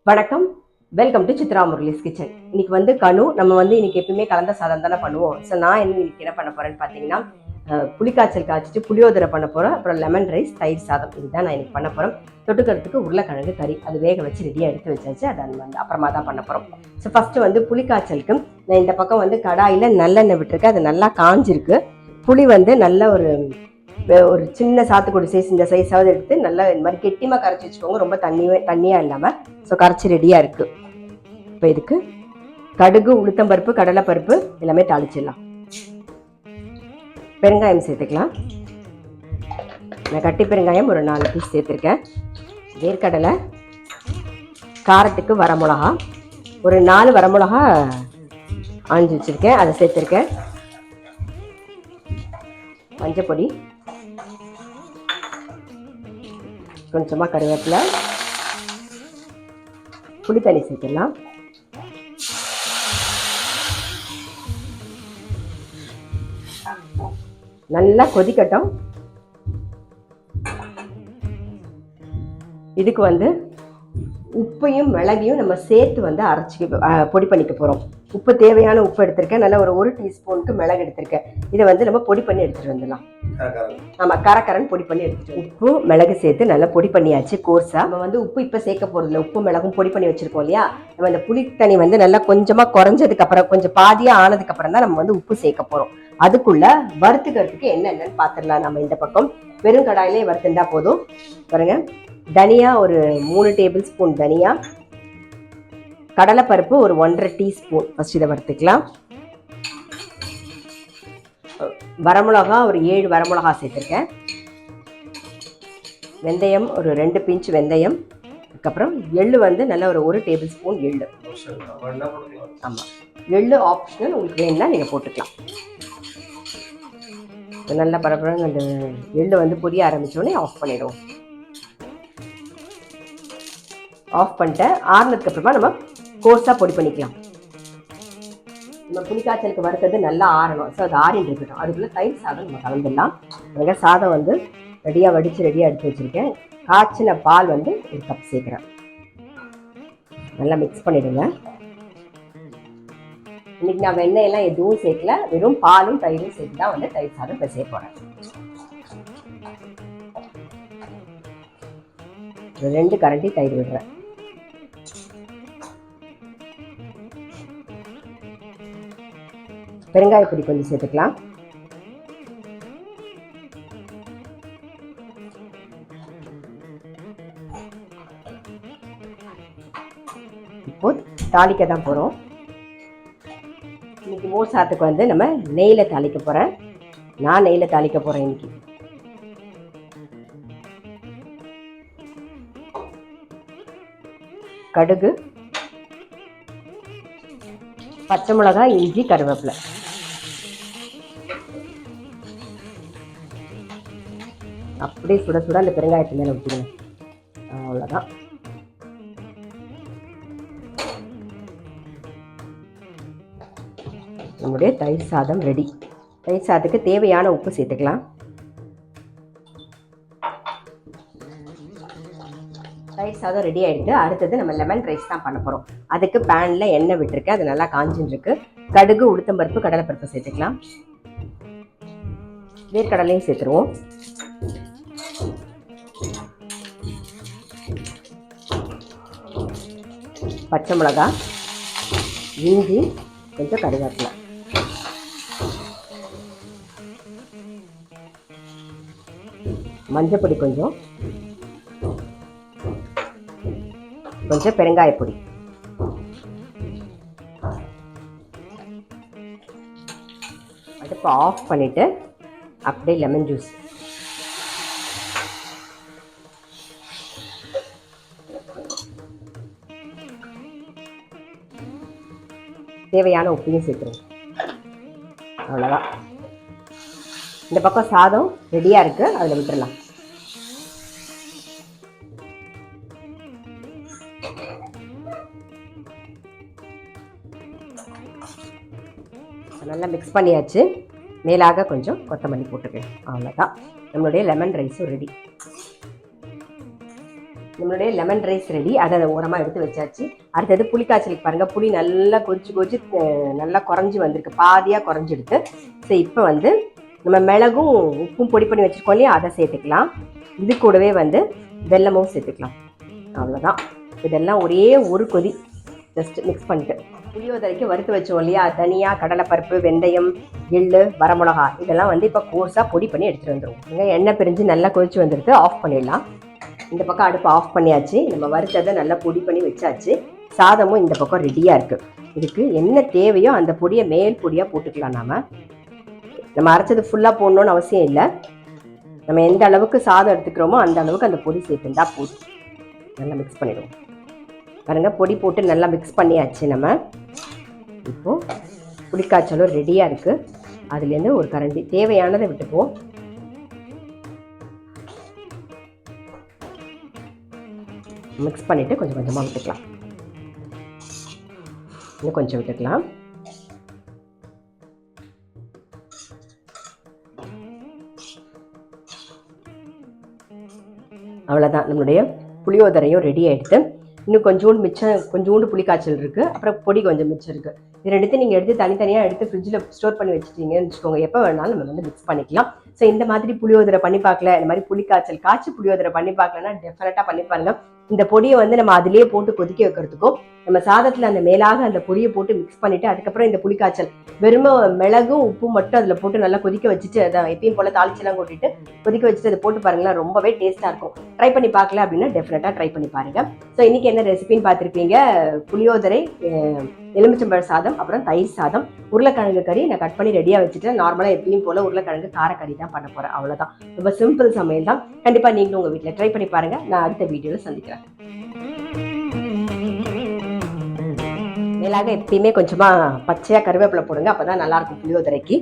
வணக்கம், welcome to Chitra Murali's kitchen. இன்னைக்கு வந்து கனு நம்ம வந்து இன்னைக்கு எப்பயுமே கலந்த சாதம் தானே பண்ணுவோம். ஸோ நான் இன்னைக்கு என்ன பண்ண போறேன்னு பார்த்தீங்கன்னா, புளிக்காய்ச்சல் காய்ச்சிட்டு புளியோதரை பண்ண போகிறேன். அப்புறம் லெமன் ரைஸ், தயிர் சாதம், இதுதான் நான் இன்னைக்கு பண்ண போகிறேன். தொட்டுக்கிறதுக்கு உருளைக்கிழங்கு கறி அது வேக வச்சு ரெடியாக எடுத்து வச்சாச்சு. அதை வந்து அப்புறமா தான் பண்ண போகிறோம். ஸோ ஃபஸ்ட்டு வந்து புளிக்காய்ச்சலுக்கு நான் இந்த பக்கம் வந்து கடாயில் நல்லெண்ணெய் விட்டுருக்கேன். அது நல்லா காஞ்சிருக்கு. புளி வந்து நல்ல ஒரு சின்ன சாத்துக்குடி சைஸ், இந்த சைஸாவது எடுத்து நல்லா இந்த மாதிரி கெட்டியமாக கரைச்சி வச்சுக்கோங்க. ரொம்ப தண்ணியாக இல்லாமல். ஸோ கரைச்சி ரெடியாக இருக்குது. இப்போ இதுக்கு கடுகு, உளுத்தம்பருப்பு, கடலைப்பருப்பு எல்லாமே தாளிச்சிடலாம். பெருங்காயம் சேர்த்துக்கலாம். நான் கட்டி பெருங்காயம் ஒரு 4 பீஸ் சேர்த்துருக்கேன். வேர்க்கடலை, காரத்துக்கு வரமிளகா ஒரு 4 வரமிளகா ஆஞ்சி வச்சுருக்கேன், அதை சேர்த்துருக்கேன். மஞ்சப்பொடி, கொஞ்சமாக கருவேப்பிலை, புளித்தண்ணி சேர்த்துடலாம். நல்லா கொதிக்கட்டும். இதுக்கு வந்து உப்பையும் மிளகையும் நம்ம சேர்த்து வந்து அரைச்சி பொடி பண்ணிக்க போகிறோம். உப்பு தேவையான உப்பு எடுத்திருக்கேன். நல்லா ஒரு டீஸ்பூனுக்கு மிளகு எடுத்திருக்கேன். இதை வந்து நம்ம பொடி பண்ணி எடுத்துகிட்டு வந்துடலாம். ஆமாம், கரக்கரன்னு பொடி பண்ணி எடுத்துட்டு உப்பு மிளகு சேர்த்து நல்லா பொடி பண்ணியாச்சு கோர்ஸாக. நம்ம வந்து உப்பு இப்போ சேர்க்க போகிறதில்ல. உப்பு மிளகும் பொடி பண்ணி வச்சுருக்கோம் இல்லையா. நம்ம இந்த புளி தண்ணி வந்து நல்லா கொஞ்சமாக குறைஞ்சதுக்கப்புறம், கொஞ்சம் பாதியாக ஆனதுக்கப்புறம் தான் நம்ம வந்து உப்பு சேர்க்க போகிறோம். அதுக்குள்ளே வறுத்துக்கிறதுக்கு என்னென்னு பார்த்துடலாம். நம்ம இந்த பக்கம் வெறும் கடாயிலே வறுத்துண்டா போதும். பாருங்க, தனியா ஒரு 3 டேபிள் ஸ்பூன் தனியா, கடலைப்பருப்பு ஒரு 1.5 டீஸ்பூன் ஃபர்ஸ்ட் இதை வறுத்துக்கலாம். வரமிளகா ஒரு 7 வரமிளகா சேர்த்துருக்கேன். வெந்தயம் ஒரு 2 பிஞ்ச் வெந்தயம். அதுக்கப்புறம் எள்ளு வந்து நல்ல ஒரு டேபிள் ஸ்பூன் எள்ளு. ஆமாம், எள்ளு ஆப்ஷனல், உங்களுக்கு வேணும்னா நீங்கள் போட்டுக்கலாம். நல்லா பரபரன்னு அந்த எள்ளு வந்து பொரிய ஆரம்பித்தோடனே ஆஃப் பண்ணிவிடுவோம். ஆஃப் பண்ணிட்டு ஆறுனதுக்கு அப்புறமா நம்ம கோர்ஸாக பொடி பண்ணிக்கலாம். நம்ம புளிக்காய்ச்சலுக்கு வறுத்தது நல்லா ஆறணும். ஸோ அது ஆறின்னு இருக்கட்டும். அதுக்குள்ளே தயிர் சாதம் நம்ம கலந்துடலாம். அதுக்காக சாதம் வந்து ரெடியாக வடித்து ரெடியாக எடுத்து வச்சுருக்கேன். காய்ச்சின பால் வந்து 1 கப் சேர்க்குறேன். நல்லா மிக்ஸ் பண்ணிவிடுங்க. இன்னைக்கு நான் வெண்ணெயெல்லாம் எதுவும் சேர்க்கல, வெறும் பாலும் தயிரும் சேர்த்து தான் வந்து தயிர் சாதம் இப்போ சேர்க்க போகிறேன். 2 கரண்டி தயிர் விடுறேன். பெருங்காய பொடி கொஞ்சம் சேர்த்துக்கலாம். இப்போ தாளிக்க தான் போகிறோம். இன்னைக்கு மோர் சாத்துக்கு வந்து நம்ம நெய்யில் தாளிக்க போகிறேன். நான் நெய்யில் தாளிக்க போகிறேன் இன்னைக்கு. கடுகு, பச்சை மிளகாய், இஞ்சி, கருவேப்பிலை. அப்படியே சுட சுட அந்த பெருங்காயத்து மேலே ஊற்றிடுங்க. அவ்வளோதான். நம்முடைய தயிர் சாதம் ரெடி. தயிர் சாதத்துக்கு தேவையான உப்பு சேர்த்துக்கலாம். தயிர் சாதம் ரெடி ஆகிடுது. அடுத்தது நம்ம லெமன் ரைஸ் தான் பண்ண போகிறோம். அதுக்கு பேனில் எண்ணெய் விட்டுருக்கேன். அது நல்லா காஞ்சின்னு இருக்கு. கடுகு, உளுத்தம்பருப்பு, கடலைப்பருப்பு சேர்த்துக்கலாம். வேர்க்கடலையும் சேர்த்துருவோம். பச்சை மிளகா, இஞ்சி, கொஞ்சம் கருவேப்பிலை, மஞ்சப்பொடி கொஞ்சம் பெருங்காயப்பொடி. அடுப்பை ஆஃப் பண்ணிட்டு அப்படியே லெமன் ஜூஸ். தேவையான உப்பையும் சேர்த்துருவோம். அவ்வளோதான். இந்த பக்கம் சாதம் ரெடியாக இருக்குது, அதில் விட்டுடலாம். நல்லா மிக்ஸ் பண்ணியாச்சு. மேலாக கொஞ்சம் கொத்தமல்லி போட்டுக்கலாம். அவ்வளோதான், நம்மளுடைய லெமன் ரைஸும் ரெடி. நம்மளுடைய லெமன் ரைஸ் ரெடி. அதை ஓரமாக எடுத்து வச்சாச்சு. அடுத்தது புளிக்காய்ச்சலுக்கு பாருங்கள், புளி நல்லா கொதிச்சு நல்லா குறைஞ்சி வந்திருக்கு, பாதியாக குறைஞ்சிடுது. ஸோ இப்போ வந்து நம்ம மிளகும் உப்பும் பொடி பண்ணி வச்சுருக்கோம் இல்லையா, அதை சேர்த்துக்கலாம். இது கூடவே வந்து வெல்லமும் சேர்த்துக்கலாம். அவ்வளோதான். இதெல்லாம் ஒரே ஒரு கொதி ஜஸ்ட் மிக்ஸ் பண்ணிட்டு புளியோதரைக்கு வறுத்து வச்சோம் இல்லையா, தனியா, கடலைப்பருப்பு, வெந்தயம், எள்ளு, வரமிளகா இதெல்லாம் வந்து இப்போ கோர்ஸாக பொடி பண்ணி எடுத்துகிட்டு வந்துடும். எண்ணெய் பிரிஞ்சு நல்லா கொதிச்சு வந்துடுது. ஆஃப் பண்ணிடலாம். இந்த பக்கம் அடுப்பு ஆஃப் பண்ணியாச்சு. நம்ம வறுத்ததை நல்லா பொடி பண்ணி வச்சாச்சு. சாதமும் இந்த பக்கம் ரெடியாக இருக்குது. இதுக்கு என்ன தேவையோ அந்த பொடியை மேல் பொடியாக போட்டுக்கலாம். நம்ம அரைச்சது ஃபுல்லாக போடணுன்னு அவசியம் இல்லை. நம்ம எந்த அளவுக்கு சாதம் எடுத்துக்கிறோமோ அந்த அளவுக்கு அந்த பொடி சேர்த்துருந்தா போதும். நல்லா மிக்ஸ் பண்ணிடுவோம். பாருங்க, பொடி போட்டு நல்லா மிக்ஸ் பண்ணியாச்சு. நம்ம இப்போது புளிக்காய்ச்சலும் ரெடியாக இருக்குது. அதுலேருந்து ஒரு கரண்டி தேவையானதை விட்டுக்குவோம். மிக்ஸ் பண்ணிவிட்டு கொஞ்சம் கொஞ்சமாக விட்டுக்கலாம். இன்னும் கொஞ்சம் விட்டுக்கலாம். அவ்வளோதான், நம்மளுடைய புளியோதரையும் ரெடி ஆகிடுது. இன்னும் கொஞ்சோண்டு புளிக்காய்ச்சல் இருக்குது. அப்புறம் பொடி கொஞ்சம் மிச்சம் இருக்குது. இது ரெண்டுத்தையும் நீங்கள் எடுத்து தனித்தனியாக எடுத்து ஃப்ரிட்ஜில் ஸ்டோர் பண்ணி வச்சுட்டீங்கன்னு வச்சுக்கோங்க, எப்போ வேணாலும் நம்ம வந்து மிக்ஸ் பண்ணிக்கலாம். ஸோ இந்த மாதிரி புளியோதரை பண்ணி பார்க்கல, இந்த மாதிரி புளிக்காய்ச்சல் காய்ச்சி புளியோதரை பண்ணி பார்க்கலன்னா டெஃபினட்டாக பண்ணி பாருங்க. இந்த பொடியை வந்து நம்ம அதிலேயே போட்டு கொதிக்க வைக்கிறதுக்கும், நம்ம சாதத்தில் அந்த மேலாக அந்த பொடியை போட்டு மிக்ஸ் பண்ணிவிட்டு அதுக்கப்புறம் இந்த புளிக்காய்ச்சல் வெறும் மிளகும் உப்பும் மட்டும் அதில் போட்டு நல்லா கொதிக்க வச்சுட்டு, அதை எப்பயும் போல் தாளிச்செல்லாம் கொட்டிட்டு கொதிக்க வச்சுட்டு அதை போட்டு பாருங்களேன், ரொம்பவே டேஸ்ட்டாக இருக்கும். ட்ரை பண்ணி பார்க்கல அப்படின்னா டெஃபினட்டாக ட்ரை பண்ணி பாருங்கள். ஸோ இன்றைக்கி என்ன ரெசிபின்னு பார்த்துருப்பீங்க. புளியோதரை, எலுமிச்சம்பழ சாதம், அப்புறம் தயிர் சாதம், உருளைக்கிழங்கு கறி நான் கட் பண்ணி ரெடியாக வச்சுட்டு, நார்மலாக எப்பயும் போல் உருளைக்கிழங்கு காரக்கறி தான் பண்ண போகிறேன். அவ்வளோதான், ரொம்ப சிம்பிள் சமையல் தான். கண்டிப்பாக நீங்களும் உங்கள் வீட்டில் ட்ரை பண்ணி பாருங்கள். நான் அடுத்த வீடியோவில் சந்திக்கிறேன். மேலாக எப்பயுமே கொஞ்சமாக பச்சையாக கருவேப்பிலை போடுங்க, அப்போ தான் நல்லாயிருக்கும் புளியோதரைக்கு.